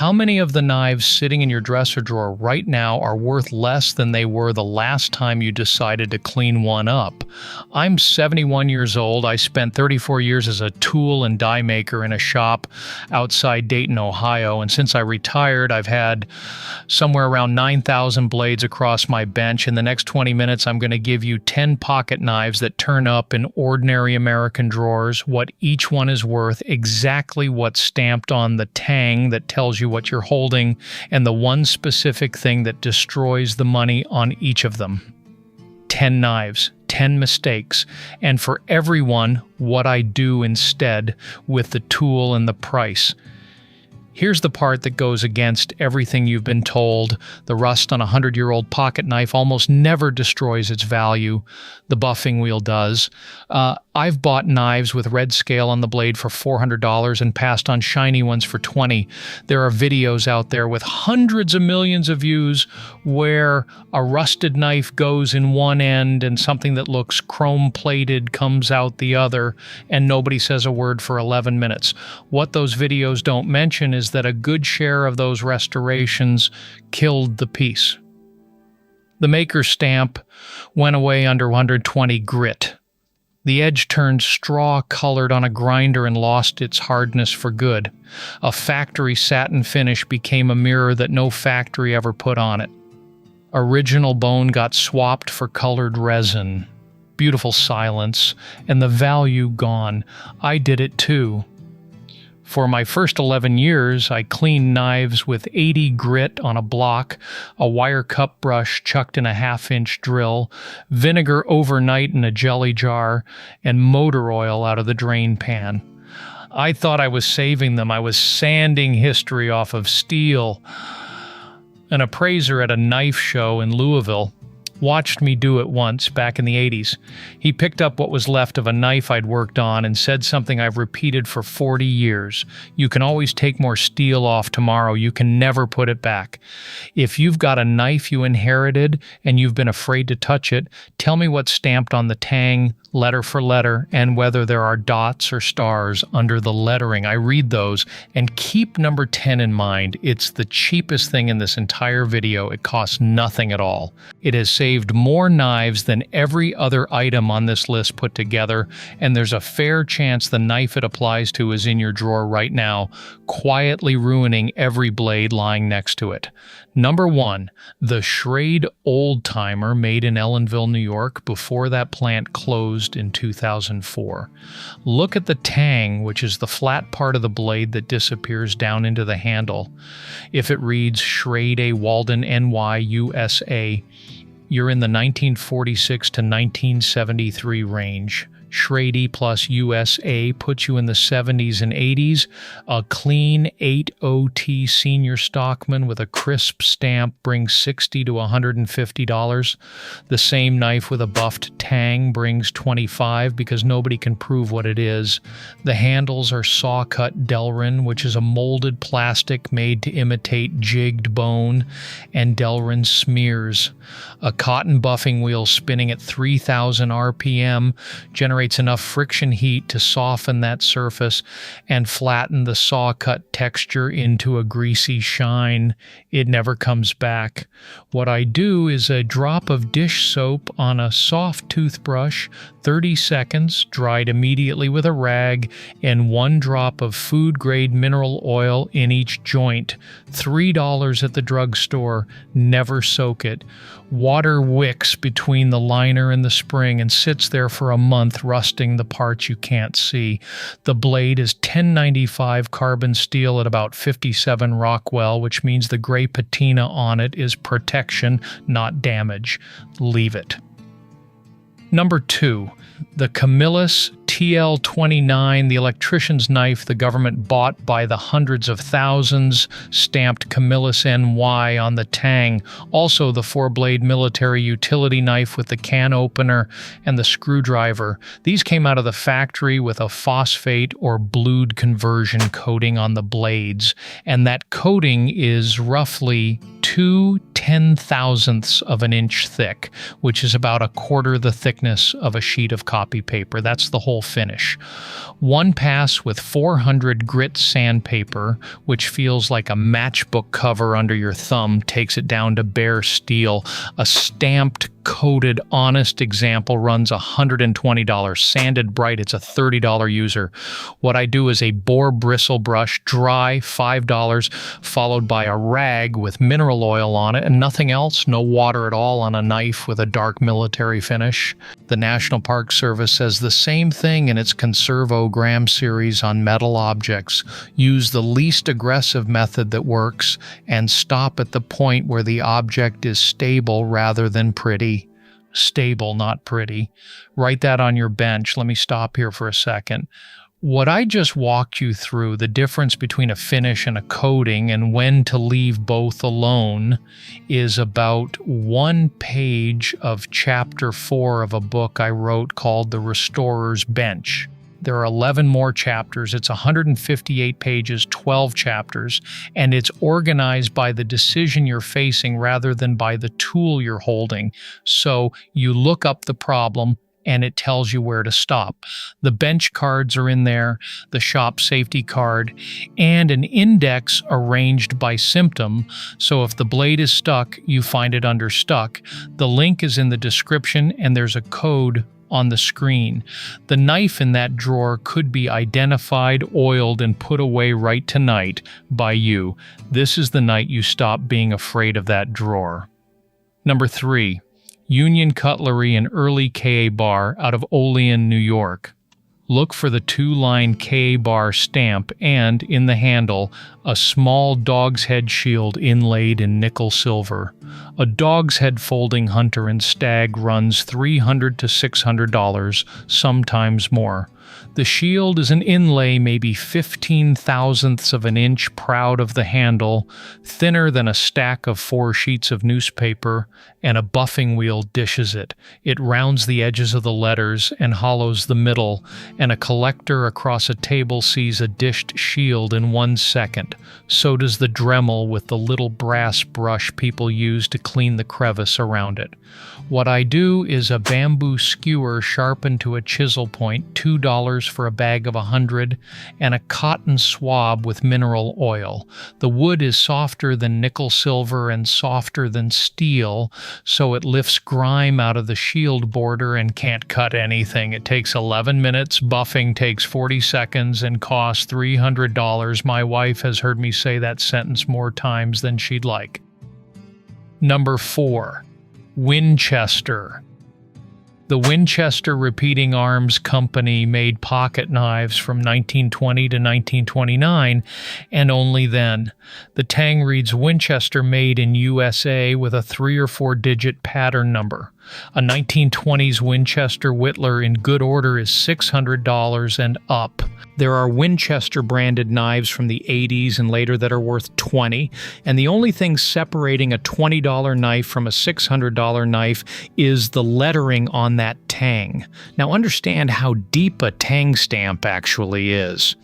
How many of the knives sitting in your dresser drawer right now are worth less than they were the last time you decided to clean one up? I'm 71 years old. I spent 34 years as a tool and die maker in a shop outside Dayton, Ohio, and since I retired, I've had somewhere around 9,000 blades across my bench. In the next 20 minutes, I'm going to give you 10 pocket knives that turn up in ordinary American drawers, what each one is worth, exactly what's stamped on the tang that tells you what you're holding, and the one specific thing that destroys the money on each of them. 10 knives, 10 mistakes, and for everyone, what I do instead with the tool and the price. Here's the part that goes against everything you've been told. The rust on a 100-year-old pocket knife almost never destroys its value. The buffing wheel does. I've bought knives with red scale on the blade for $400 and passed on shiny ones for $20. There are videos out there with hundreds of millions of views where a rusted knife goes in one end and something that looks chrome-plated comes out the other, and nobody says a word for 11 minutes. What those videos don't mention is that a good share of those restorations killed the piece. The maker's stamp went away under 120 grit. The edge turned straw-colored on a grinder and lost its hardness for good. A factory satin finish became a mirror that no factory ever put on it. Original bone got swapped for colored resin. Beautiful silence, and the value gone. I did it too. For my first 11 years, I cleaned knives with 80 grit on a block, a wire cup brush chucked in a half-inch drill, vinegar overnight in a jelly jar, and motor oil out of the drain pan. I thought I was saving them. I was sanding history off of steel. An appraiser at a knife show in Louisville watched me do it once back in the 80s. He picked up what was left of a knife I'd worked on and said something I've repeated for 40 years. You can always take more steel off tomorrow. You can never put it back. If you've got a knife you inherited and you've been afraid to touch it, tell me what's stamped on the tang, letter for letter, and whether there are dots or stars under the lettering. I read those, and keep number 10 in mind. It's the cheapest thing in this entire video. It costs nothing at all. It has saved more knives than every other item on this list put together, and there's a fair chance the knife it applies to is in your drawer right now, quietly ruining every blade lying next to it. Number 1, the Schrade Old Timer, made in Ellenville, New York, before that plant closed in 2004. Look at the tang, which is the flat part of the blade that disappears down into the handle. If it reads Schrade A. Walden, NY, USA, you're in the 1946 to 1973 range. Schrade plus USA puts you in the 70s and 80s. A clean 8OT senior stockman with a crisp stamp brings $60 to $150. The same knife with a buffed tang brings $25 because nobody can prove what it is. The handles are saw-cut Delrin, which is a molded plastic made to imitate jigged bone, and Delrin smears. A cotton buffing wheel spinning at 3,000 RPM generates enough friction heat to soften that surface and flatten the saw-cut texture into a greasy shine. It never comes back. What I do is a drop of dish soap on a soft toothbrush, 30 seconds, dried immediately with a rag, and 1 drop of food-grade mineral oil in each joint. $3 at the drugstore. Never soak it. Water wicks between the liner and the spring and sits there for a month, rusting the parts you can't see. The blade is 1095 carbon steel at about 57 Rockwell, which means the gray patina on it is protection, not damage. Leave it. Number 2, the Camillus TL29, the electrician's knife the government bought by the hundreds of thousands, stamped Camillus NY on the tang. Also the 4-blade military utility knife with the can opener and the screwdriver. These came out of the factory with a phosphate or blued conversion coating on the blades, and that coating is roughly 2 10/1000ths of an inch thick, which is about a quarter the thickness of a sheet of copy paper. That's the whole finish. One pass with 400 grit sandpaper, which feels like a matchbook cover under your thumb, takes it down to bare steel. A stamped, coated, honest example runs $120. Sanded bright, it's a $30 user. What I do is a boar bristle brush, dry, $5, followed by a rag with mineral oil on it and nothing else, no water at all, on a knife with a dark military finish. The National Park Service says the same thing in its Conservogram series on metal objects. Use the least aggressive method that works and stop at the point where the object is stable rather than pretty. Stable, not pretty. Write that on your bench. Let me stop here for a second. What I just walked you through, the difference between a finish and a coating and when to leave both alone, is about 1 page of chapter 4 of a book I wrote called The Restorer'S Bench. There are 11 more chapters. It's 158 pages, 12 chapters, and it's organized by the decision you're facing rather than by the tool you're holding. So you look up the problem, and it tells you where to stop. The bench cards are in there, the shop safety card, and an index arranged by symptom, so if the blade is stuck, you find it under stuck. The link is in the description, and there's a code on the screen. The knife in that drawer could be identified, oiled, and put away right tonight by you. This is the night you stop being afraid of that drawer. Number 3. Union Cutlery and Early Ka Bar out of Olean, New York. Look for the 2-line Ka Bar stamp and, in the handle, a small dog's head shield inlaid in nickel silver. A dog's head folding hunter and stag runs $300 to $600, sometimes more. The shield is an inlay maybe 15/1000ths of an inch proud of the handle, thinner than a stack of 4 sheets of newspaper, and a buffing wheel dishes it. It rounds the edges of the letters and hollows the middle, and a collector across a table sees a dished shield in 1 second. So does the Dremel with the little brass brush people use to clean the crevice around it. What I do is a bamboo skewer sharpened to a chisel point, $2 for a bag of 100, and a cotton swab with mineral oil. The wood is softer than nickel silver and softer than steel, so it lifts grime out of the shield border and can't cut anything. It takes 11 minutes, buffing takes 40 seconds, and costs $300. My wife has heard me say that sentence more times than she'd like. Number 4. Winchester. The Winchester Repeating Arms Company made pocket knives from 1920 to 1929, and only then. The tang reads Winchester made in USA with a 3 or 4 digit pattern number. A 1920s Winchester Whittler in good order is $600 and up. There are Winchester branded knives from the 80s and later that are worth $20, and the only thing separating a $20 knife from a $600 knife is the lettering on that tang. Now understand how deep a tang stamp actually is.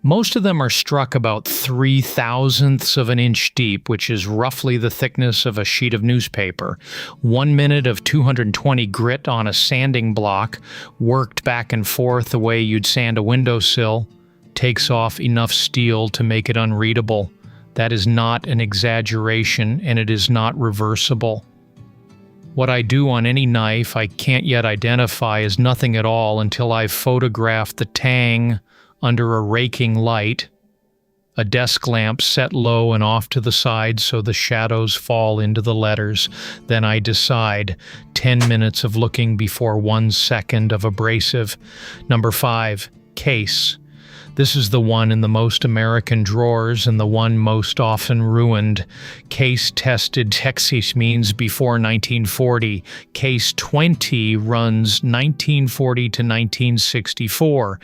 Most of them are struck about 3/1000ths of an inch deep, which is roughly the thickness of a sheet of newspaper. 1 minute of 220 grit on a sanding block, worked back and forth the way you'd sand a windowsill, takes off enough steel to make it unreadable. That is not an exaggeration, and it is not reversible. What I do on any knife I can't yet identify is nothing at all until I've photographed the tang under a raking light, a desk lamp set low and off to the side so the shadows fall into the letters. Then I decide. 10 minutes of looking before 1 second of abrasive. Number 5, case. This is the one in the most American drawers and the one most often ruined. Case tested Texas means before 1940. Case 20 runs 1940 to 1964.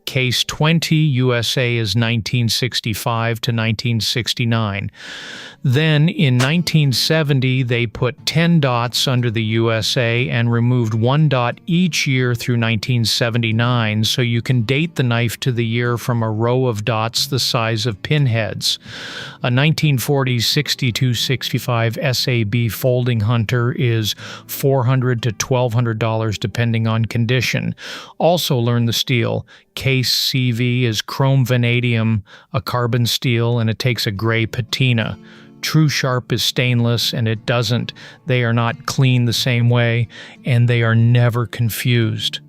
Case 20 USA is 1965 to 1969. Then in 1970 they put 10 dots under the USA and removed 1 dot each year through 1979, so you can date the knife to the year hunter from a row of dots the size of pinheads. A 1940s 6265 SAB folding hunter is $400 to $1,200 depending on condition. Also learn the steel. Case CV is chrome vanadium, a carbon steel, and it takes a gray patina. True Sharp is stainless, and it doesn't. They are not cleaned the same way, and they are never confused.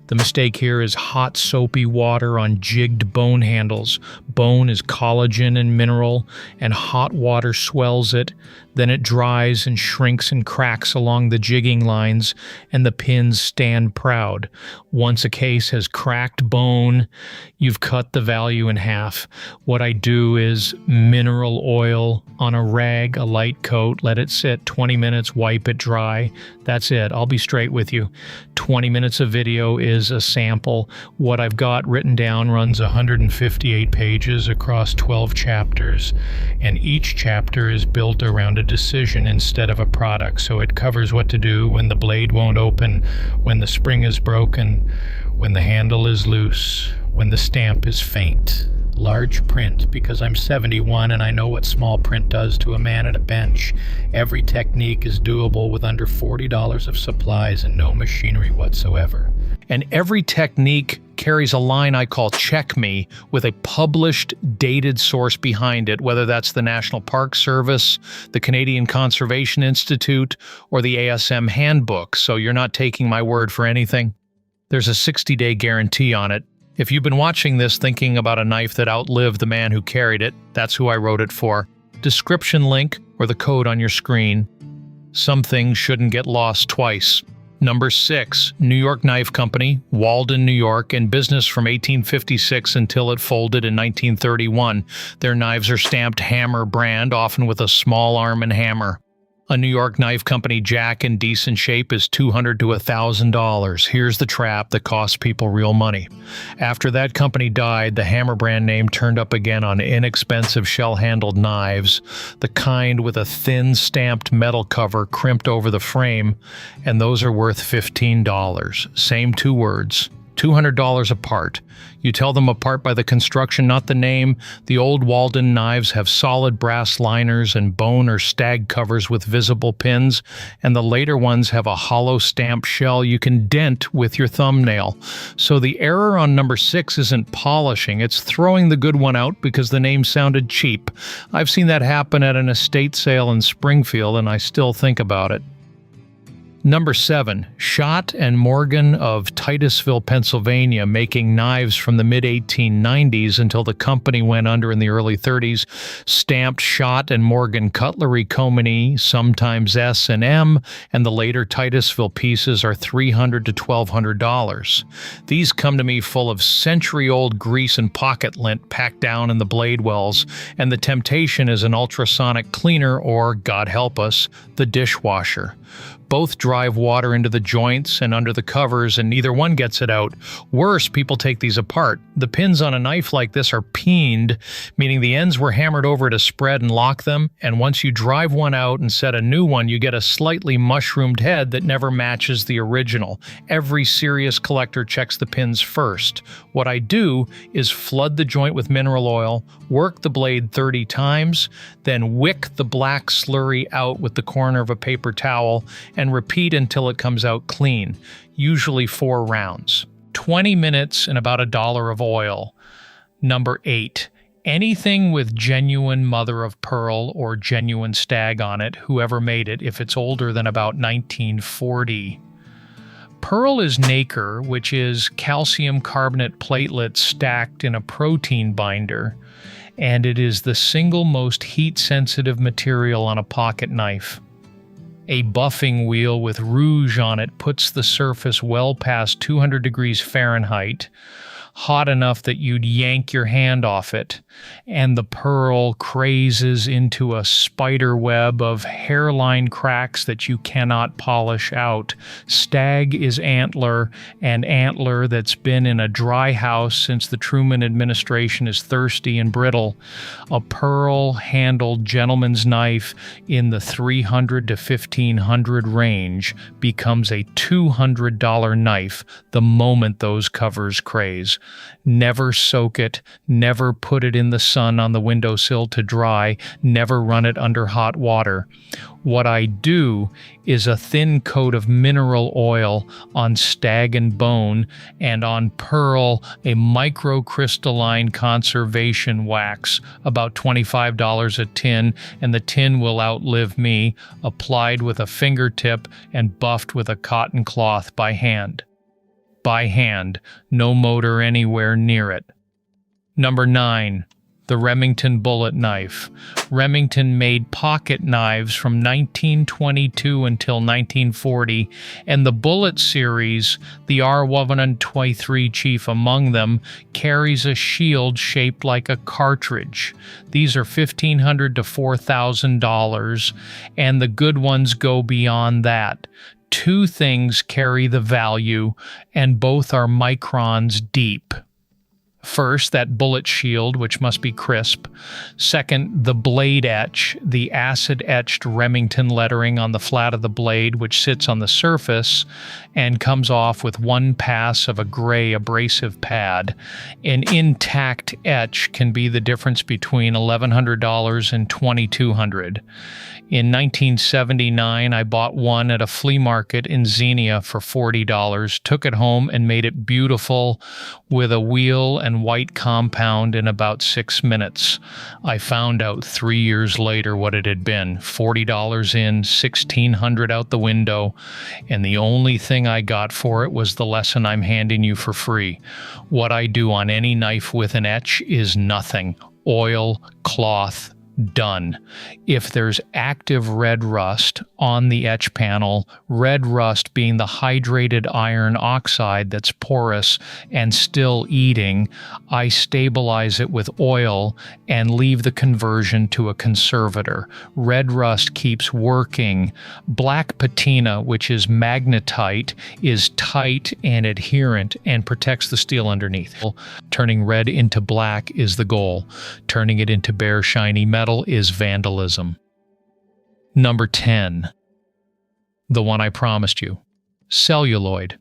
The mistake here is hot soapy water on jigged bone handles. Bone is collagen and mineral, and hot water swells it. Then it dries and shrinks and cracks along the jigging lines, and the pins stand proud. Once a case has cracked bone, you've cut the value in half. What I do is mineral oil on a rag, a light coat, let it sit 20 minutes, wipe it dry. That's it. I'll be straight with you. 20 minutes of video is a sample. What I've got written down runs 158 pages across 12 chapters, and each chapter is built around a decision instead of a product. So it covers what to do when the blade won't open, when the spring is broken, when the handle is loose, when the stamp is faint. Large print, because I'm 71 and I know what small print does to a man at a bench. Every technique is doable with under $40 of supplies and no machinery whatsoever. And every technique carries a line I call Check Me with a published, dated source behind it, whether that's the National Park Service, the Canadian Conservation Institute, or the ASM Handbook, so you're not taking my word for anything. There's a 60-day guarantee on it. If you've been watching this thinking about a knife that outlived the man who carried it, that's who I wrote it for. Description link or the code on your screen. Some things shouldn't get lost twice. Number 6, New York Knife Company, Walden, New York, in business from 1856 until it folded in 1931. Their knives are stamped Hammer brand, often with a small arm and hammer. A New York Knife Company jack in decent shape is $200 to $1,000. Here's the trap that costs people real money. After that company died, the Hammer brand name turned up again on inexpensive shell-handled knives, the kind with a thin stamped metal cover crimped over the frame, and those are worth $15. Same two words. $200 a part. You tell them apart by the construction, not the name. The old Walden knives have solid brass liners and bone or stag covers with visible pins, and the later ones have a hollow stamped shell you can dent with your thumbnail. So the error on number 6 isn't polishing, it's throwing the good one out because the name sounded cheap. I've seen that happen at an estate sale in Springfield, and I still think about it. Number 7, Schott and Morgan of Titusville, Pennsylvania, making knives from the mid-1890s until the company went under in the early 30s. Stamped Schott and Morgan Cutlery Company, sometimes S&M, and the later Titusville pieces are $300 to $1,200. These come to me full of century-old grease and pocket lint packed down in the blade wells, and the temptation is an ultrasonic cleaner or, God help us, the dishwasher. Both drive water into the joints and under the covers, and neither one gets it out. Worse, people take these apart. The pins on a knife like this are peened, meaning the ends were hammered over to spread and lock them, and once you drive one out and set a new one, you get a slightly mushroomed head that never matches the original. Every serious collector checks the pins first. What I do is flood the joint with mineral oil, work the blade 30 times, then wick the black slurry out with the corner of a paper towel, and repeat until it comes out clean, usually 4 rounds. 20 minutes and about $1 of oil. Number 8. Anything with genuine mother of pearl or genuine stag on it, whoever made it, if it's older than about 1940. Pearl is nacre, which is calcium carbonate platelets stacked in a protein binder, and it is the single most heat-sensitive material on a pocket knife. A buffing wheel with rouge on it puts the surface well past 200 degrees Fahrenheit, hot enough that you'd yank your hand off it, and the pearl crazes into a spider web of hairline cracks that you cannot polish out. Stag is antler, and antler that's been in a dry house since the Truman administration is thirsty and brittle. A pearl-handled gentleman's knife in the $300 to $1,500 range becomes a $200 knife the moment those covers craze. Never soak it, never put it in the sun on the windowsill to dry, never run it under hot water. What I do is a thin coat of mineral oil on stag and bone, and on pearl a microcrystalline conservation wax, about $25 a tin, and the tin will outlive me, applied with a fingertip and buffed with a cotton cloth by hand. By hand, no motor anywhere near it. Number 9. The Remington bullet knife. Remington made pocket knives from 1922 until 1940, and the bullet series, the R123 chief among them, carries a shield shaped like a cartridge. These are $1,500 to $4,000, and the good ones go beyond that. Two things carry the value, and both are microns deep. First, that bullet shield, which must be crisp. Second, the blade etch, the acid-etched Remington lettering on the flat of the blade, which sits on the surface and comes off with one pass of a gray abrasive pad. An intact etch can be the difference between $1,100 and $2,200. In 1979, I bought one at a flea market in Xenia for $40, took it home and made it beautiful with a wheel and white compound in about 6 minutes. I found out 3 years later what it had been. $40 in, $1,600 out the window, and the only thing I got for it was the lesson I'm handing you for free. What I do on any knife with an etch is nothing. Oil, cloth, done. If there's active red rust on the etch panel, red rust being the hydrated iron oxide that's porous and still eating, I stabilize it with oil and leave the conversion to a conservator. Red rust keeps working. Black patina, which is magnetite, is tight and adherent and protects the steel underneath. Turning red into black is the goal. Turning it into bare, shiny metal is vandalism. Number 10. The one I promised you. Celluloid.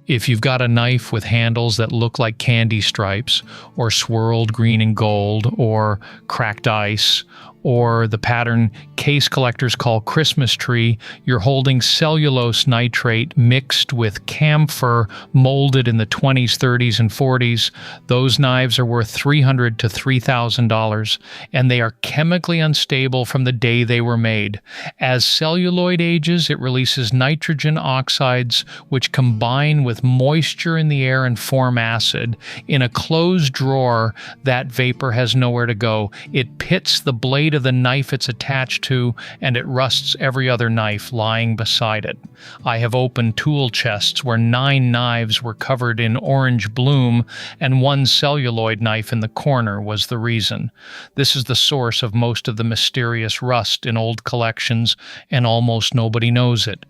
If you've got a knife with handles that look like candy stripes, or swirled green and gold, or cracked ice, or the pattern case collectors call Christmas tree, you're holding cellulose nitrate mixed with camphor molded in the 20s, 30s, and 40s. Those knives are worth $300 to $3,000, and they are chemically unstable from the day they were made. As celluloid ages, it releases nitrogen oxides, which combine with moisture in the air and form acid. In a closed drawer, that vapor has nowhere to go. It pits the blade of the knife it's attached to, and it rusts every other knife lying beside it. I have opened tool chests where 9 knives were covered in orange bloom, and one celluloid knife in the corner was the reason. This is the source of most of the mysterious rust in old collections, and almost nobody knows it.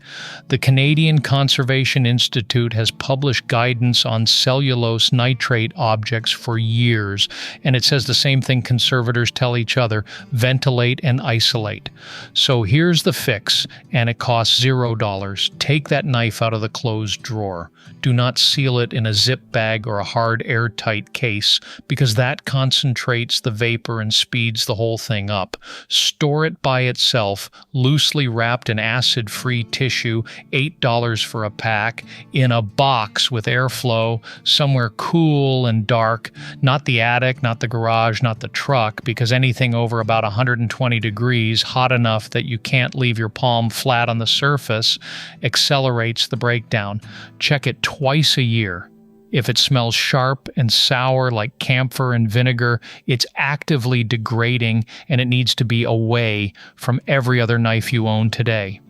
The Canadian Conservation Institute has published guidance on cellulose nitrate objects for years, and it says the same thing conservators tell each other: ventilate and isolate. So here's the fix, and it costs $0. Take that knife out of the closed drawer. Do not seal it in a zip bag or a hard airtight case, because that concentrates the vapor and speeds the whole thing up. Store it by itself, loosely wrapped in acid-free tissue, $8 for a pack, in a box with airflow, somewhere cool and dark, not the attic, not the garage, not the truck, because anything over about 120 degrees, hot enough that you can't leave your palm flat on the surface, accelerates the breakdown. Check it twice a year. If it smells sharp and sour like camphor and vinegar, it's actively degrading, and it needs to be away from every other knife you own today.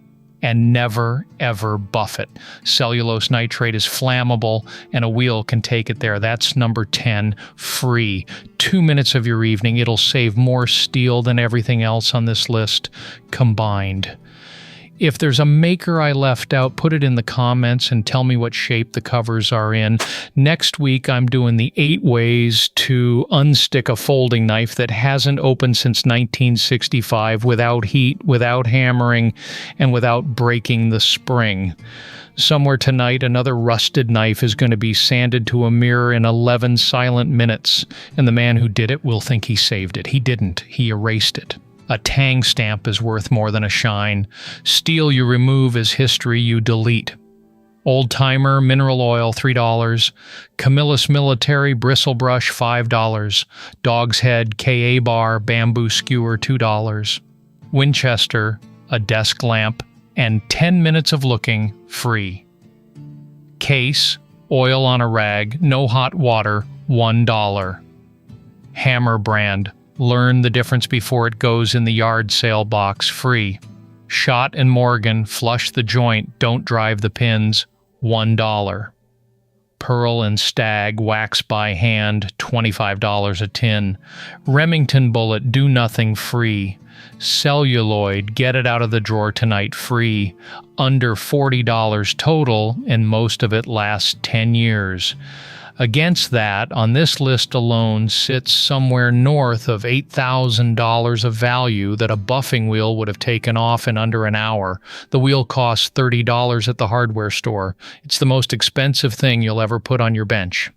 And never, ever buff it. Cellulose nitrate is flammable, and a wheel can take it there. That's number 10, free. 2 minutes of your evening. It'll save more steel than everything else on this list combined. If there's a maker I left out, put it in the comments and tell me what shape the covers are in. Next week, I'm doing the 8 ways to unstick a folding knife that hasn't opened since 1965 without heat, without hammering, and without breaking the spring. Somewhere tonight, another rusted knife is going to be sanded to a mirror in 11 silent minutes, and the man who did it will think he saved it. He didn't. He erased it. A tang stamp is worth more than a shine. Steel you remove is history you delete. Old Timer mineral oil, $3. Camillus Military bristle brush, $5. Dog's Head KA bar bamboo skewer, $2. Winchester, a desk lamp, and 10 minutes of looking, free. Case, oil on a rag, no hot water, $1. Hammer brand, learn the difference before it goes in the yard sale box, free. Schott and Morgan, flush the joint, don't drive the pins, $1. Pearl and Stag, wax by hand, $25 a tin. Remington bullet, do nothing, free. Celluloid, get it out of the drawer tonight, free. Under $40 total, and most of it lasts 10 years. Against that, on this list alone, sits somewhere north of $8,000 of value that a buffing wheel would have taken off in under an hour. The wheel costs $30 at the hardware store. It's the most expensive thing you'll ever put on your bench.